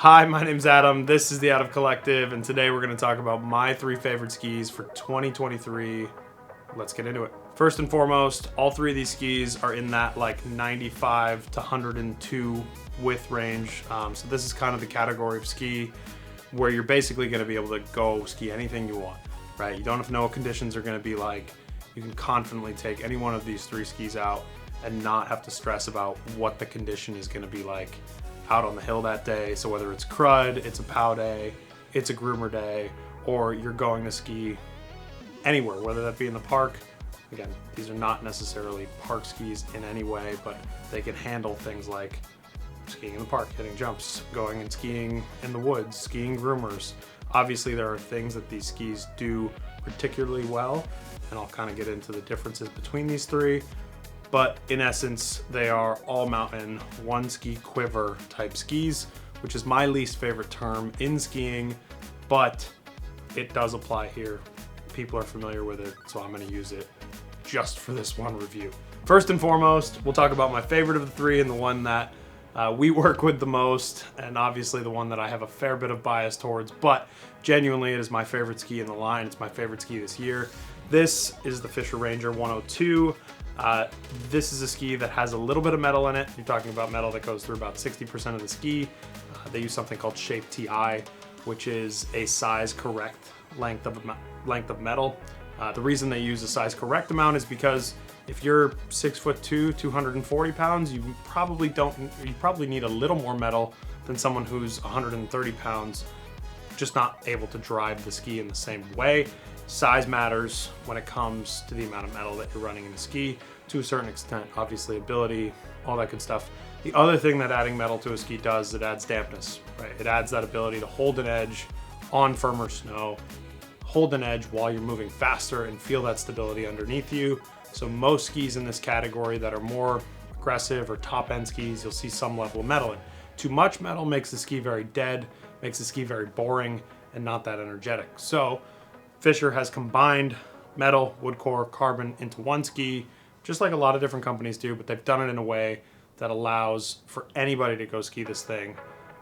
Hi, my name's Adam. This is the Adam Collective, and today we're going to talk about my 3 favorite skis for 2023. Let's get into it. First and foremost, all 3 of these skis are in that like 95 to 102 width range. So this is kind of the category of ski where you're basically going to be able to go ski anything you want, right? You don't have to know what conditions are going to be like. You can confidently take any one of these 3 skis out and not have to stress about what the condition is going to be like out on the hill that day. So whether it's crud, it's a pow day, it's a groomer day, or you're going to ski anywhere, whether that be in the park. Again, these are not necessarily park skis in any way, but they can handle things like skiing in the park, hitting jumps, going and skiing in the woods, skiing groomers. Obviously, there are things that these skis do particularly well, and I'll kind of get into the differences between these 3. But in essence, they are all mountain, one ski quiver type skis, which is my least favorite term in skiing, but it does apply here. People are familiar with it, so I'm gonna use it just for this one review. First and foremost, we'll talk about my favorite of the 3 and the one that we work with the most, and obviously the one that I have a fair bit of bias towards, but genuinely it is my favorite ski in the line. It's my favorite ski this year. This is the Fischer Ranger 102. This is a ski that has a little bit of metal in it. You're talking about metal that goes through about 60% of the ski. They use something called Shape TI, which is a size correct length of metal. The reason they use a size correct amount is because if you're 6'2", 240 pounds, you probably need a little more metal than someone who's 130 pounds, just not able to drive the ski in the same way. Size matters when it comes to the amount of metal that you're running in the ski to a certain extent. Obviously ability, all that good stuff. The other thing that adding metal to a ski does is it adds dampness, right? It adds that ability to hold an edge on firmer snow, hold an edge while you're moving faster and feel that stability underneath you. So most skis in this category that are more aggressive or top end skis, you'll see some level of metal in. Too much metal makes the ski very dead, makes the ski very boring and not that energetic. So Fischer has combined metal, wood core, carbon into one ski, just like a lot of different companies do, but they've done it in a way that allows for anybody to go ski this thing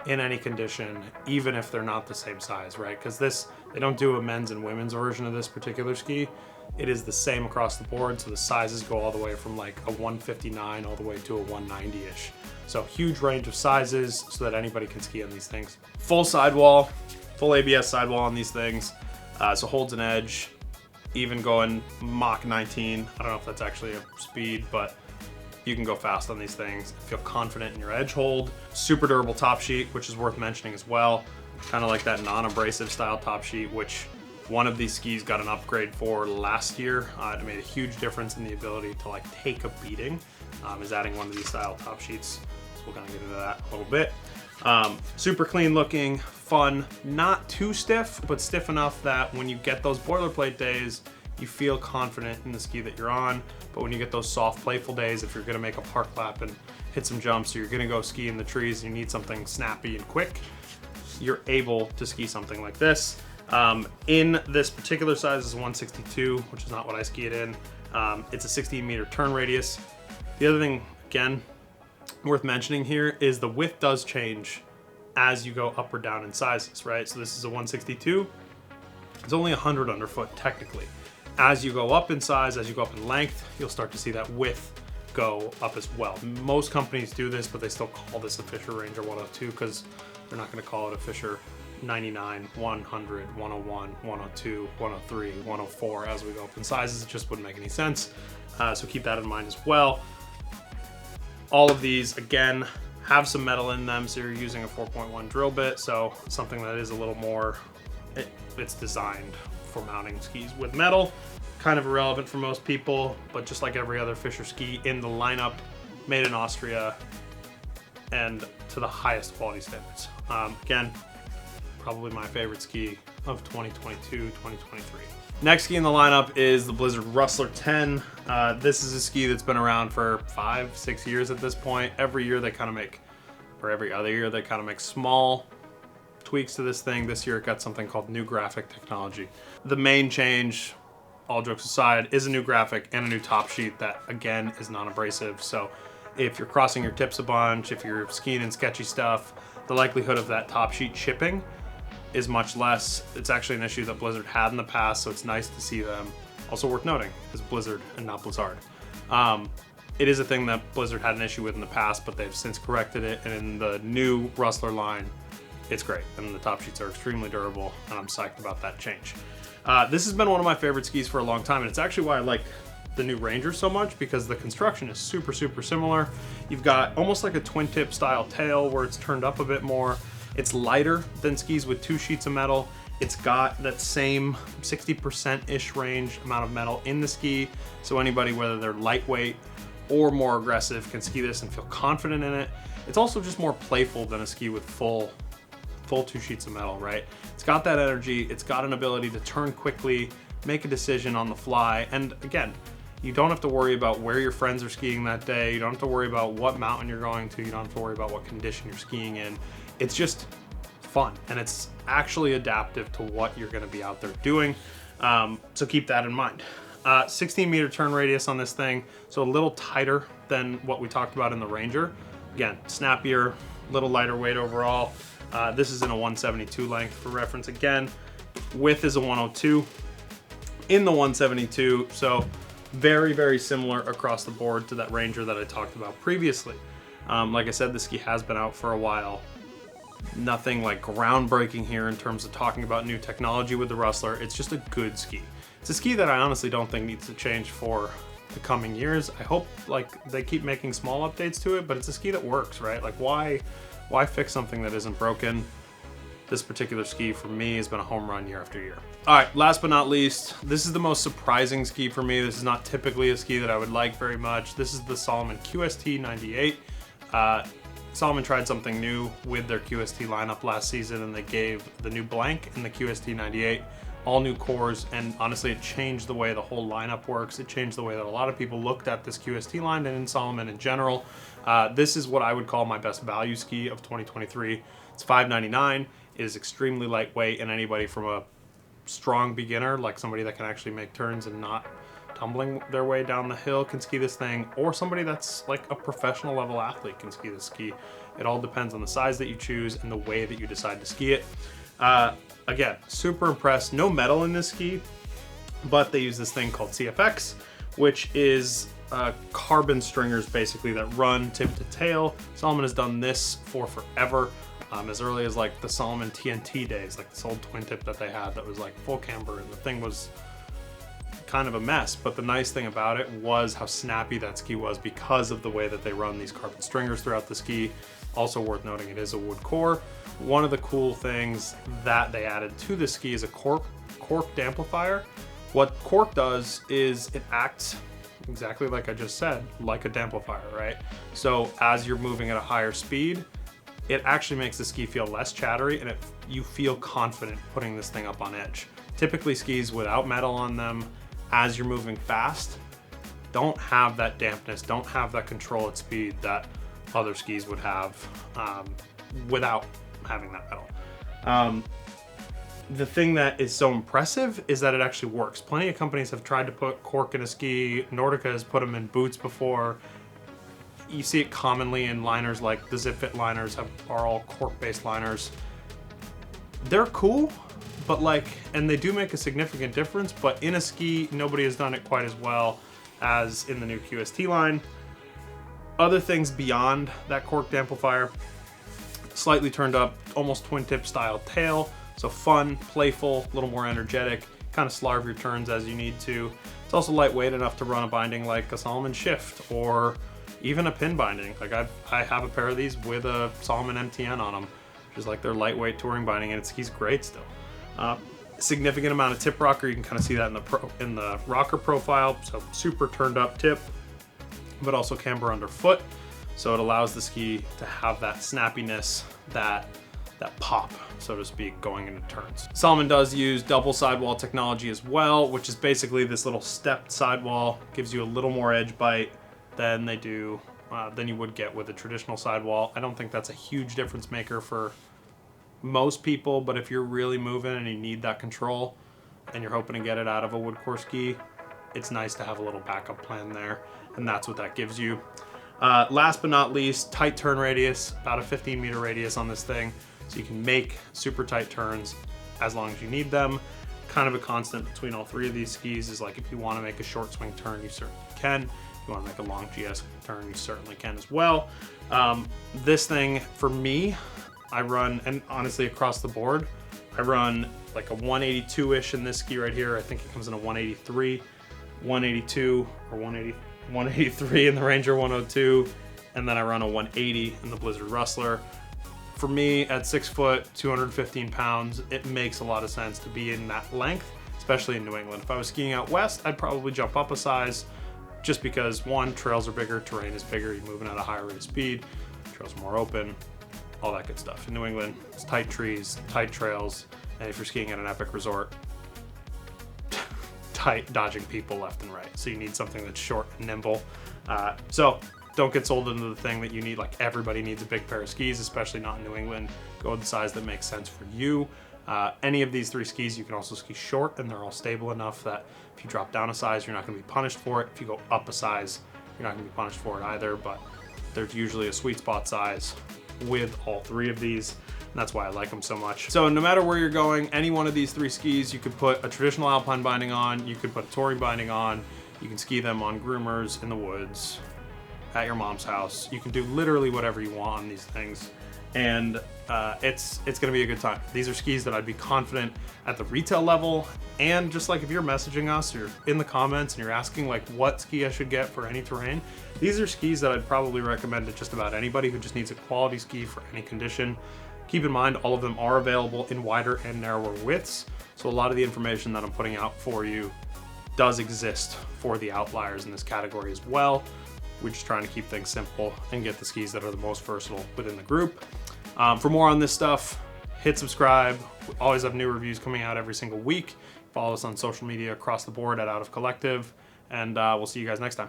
in any condition, even if they're not the same size, right? Because they don't do a men's and women's version of this particular ski. It is the same across the board, so the sizes go all the way from like a 159 all the way to a 190-ish. So huge range of sizes so that anybody can ski on these things. Full sidewall, full ABS sidewall on these things. So holds an edge, even going Mach 19. I don't know if that's actually a speed, but you can go fast on these things. Feel confident in your edge hold. Super durable top sheet, which is worth mentioning as well. Kind of like that non-abrasive style top sheet, which one of these skis got an upgrade for last year. It made a huge difference in the ability to like take a beating, is adding one of these style top sheets. So we'll kind of get into that a little bit. Super clean looking, fun, not too stiff, but stiff enough that when you get those boilerplate days, you feel confident in the ski that you're on. But when you get those soft, playful days, if you're gonna make a park lap and hit some jumps, or you're gonna go ski in the trees and you need something snappy and quick, you're able to ski something like this. In this particular size is 162, which is not what I ski it in. It's a 16 meter turn radius. The other thing, again, worth mentioning here is the width does change as you go up or down in sizes, right? So this is a 162. It's only 100 underfoot technically. As you go up in size, as you go up in length, you'll start to see that width go up as well. Most companies do this, but they still call this a Fischer Ranger 102 because they're not going to call it a Fischer 99, 100, 101, 102, 103, 104 as we go up in sizes. It just wouldn't make any sense. So keep that in mind as well. All of these, again, have some metal in them, so you're using a 4.1 drill bit, so something that is a little more, it's designed for mounting skis with metal. Kind of irrelevant for most people, but just like every other Fischer ski in the lineup, made in Austria and to the highest quality standards. Again, probably my favorite ski of 2022, 2023. Next ski in the lineup is the Blizzard Rustler 10. This is a ski that's been around for 5-6 years at this point. Every year they kind of make, or every other year they kind of make small tweaks to this thing. This year it got something called new graphic technology. The main change, all jokes aside, is a new graphic and a new top sheet that again is non-abrasive. So if you're crossing your tips a bunch, if you're skiing in sketchy stuff, the likelihood of that top sheet chipping is much less. It's actually an issue that Blizzard had in the past, so it's nice to see them. Also worth noting is Blizzard and not Blizzard. It is a thing that Blizzard had an issue with in the past, but they've since corrected it, and in the new Rustler line, it's great, and the top sheets are extremely durable, and I'm psyched about that change. This has been one of my favorite skis for a long time, and it's actually why I like the new Ranger so much, because the construction is super, super similar. You've got almost like a twin tip style tail where it's turned up a bit more. It's lighter than skis with 2 sheets of metal. It's got that same 60%-ish range amount of metal in the ski, so anybody, whether they're lightweight or more aggressive, can ski this and feel confident in it. It's also just more playful than a ski with full 2 sheets of metal, right? It's got that energy, it's got an ability to turn quickly, make a decision on the fly, and again, you don't have to worry about where your friends are skiing that day, you don't have to worry about what mountain you're going to, you don't have to worry about what condition you're skiing in. It's just fun, and it's actually adaptive to what you're gonna be out there doing, so keep that in mind. 16-meter turn radius on this thing, so a little tighter than what we talked about in the Ranger. Again, snappier, little lighter weight overall. This is in a 172 length for reference. Again, width is a 102 in the 172, so very, very similar across the board to that Ranger that I talked about previously. Like I said, the ski has been out for a while. Nothing like groundbreaking here in terms of talking about new technology with the Rustler. It's just a good ski. It's a ski that I honestly don't think needs to change for the coming years. I hope like they keep making small updates to it, but it's a ski that works, right? Like why fix something that isn't broken? This particular ski for me has been a home run year after year. All right, last but not least, this is the most surprising ski for me. This is not typically a ski that I would like very much. This is the Salomon QST 98. Salomon tried something new with their QST lineup last season, and they gave the new blank in the QST 98 all new cores, and honestly it changed the way the whole lineup works. It changed the way that a lot of people looked at this QST line and in Salomon in general. This is what I would call my best value ski of 2023. It's $599. It is extremely lightweight, and anybody from a strong beginner, like somebody that can actually make turns and not tumbling their way down the hill, can ski this thing, or somebody that's like a professional level athlete can ski this ski. It all depends on the size that you choose and the way that you decide to ski it. Again, super impressed. No metal in this ski, but they use this thing called CFX, which is carbon stringers basically that run tip to tail. Salomon has done this for forever, as early as like the Salomon TNT days, like this old twin tip that they had that was like full camber, and the thing was kind of a mess. But the nice thing about it was how snappy that ski was because of the way that they run these carbon stringers throughout the ski. Also worth noting, it is a wood core. One of the cool things that they added to the ski is a corked amplifier. What cork does is it acts exactly like I just said, like a damplifier, right? So as you're moving at a higher speed, it actually makes the ski feel less chattery, and you feel confident putting this thing up on edge. Typically skis without metal on them, as you're moving fast, don't have that dampness, don't have that control at speed that other skis would have without having that metal. The thing that is so impressive is that it actually works. Plenty of companies have tried to put cork in a ski. Nordica has put them in boots before. You see it commonly in liners, like the Zip Fit liners are all cork-based liners. They're cool, but and they do make a significant difference, but in a ski, nobody has done it quite as well as in the new QST line. Other things beyond that corked amplifier, slightly turned up, almost twin tip style tail. So fun, playful, a little more energetic, kind of slarve your turns as you need to. It's also lightweight enough to run a binding like a Salomon Shift or even a pin binding. Like I have a pair of these with a Salomon MTN on them, which is like their lightweight touring binding, and it skis great still. Significant amount of tip rocker. You can kind of see that in the rocker profile. So super turned up tip, but also camber underfoot. So it allows the ski to have that snappiness, that pop, so to speak, going into turns. Salomon does use double sidewall technology as well, which is basically this little stepped sidewall. Gives you a little more edge bite than you would get with a traditional sidewall. I don't think that's a huge difference maker for most people, but if you're really moving and you need that control and you're hoping to get it out of a wood core ski, it's nice to have a little backup plan there, and that's what that gives you. Last but not least, tight turn radius, about a 15-meter radius on this thing. So you can make super tight turns as long as you need them. Kind of a constant between all three of these skis is like, if you want to make a short swing turn, you certainly can. If you want to make a long GS turn, you certainly can as well. This thing, for me, I run, and honestly across the board, I run like a 182-ish in this ski right here. I think it comes in a 183, 182, or 183 in the Ranger 102, and then I run a 180 in the Blizzard Rustler. For me, at 6 foot, 215 pounds, it makes a lot of sense to be in that length, especially in New England. If I was skiing out west, I'd probably jump up a size, just because one, trails are bigger, terrain is bigger, you're moving at a higher rate of speed, trails are more open, all that good stuff. In New England, it's tight trees, tight trails, and if you're skiing at an epic resort, tight dodging people left and right. So you need something that's short and nimble. So don't get sold into the thing that you need, like everybody needs a big pair of skis, especially not in New England. Go with the size that makes sense for you. Any of these three skis, you can also ski short, and they're all stable enough that if you drop down a size, you're not gonna be punished for it. If you go up a size, you're not gonna be punished for it either, but there's usually a sweet spot size with all three of these. And that's why I like them so much. So no matter where you're going, any one of these three skis, you could put a traditional alpine binding on, you could put a touring binding on, you can ski them on groomers in the woods, at your mom's house. You can do literally whatever you want on these things. And it's gonna be a good time. These are skis that I'd be confident at the retail level, and just like if you're messaging us, you're in the comments and you're asking like what ski I should get for any terrain, these are skis that I'd probably recommend to just about anybody who just needs a quality ski for any condition. Keep in mind, all of them are available in wider and narrower widths, so a lot of the information that I'm putting out for you does exist for the outliers in this category as well. We're just trying to keep things simple and get the skis that are the most versatile within the group. For more on this stuff, hit subscribe. We always have new reviews coming out every single week. Follow us on social media across the board at Out of Collective, and we'll see you guys next time.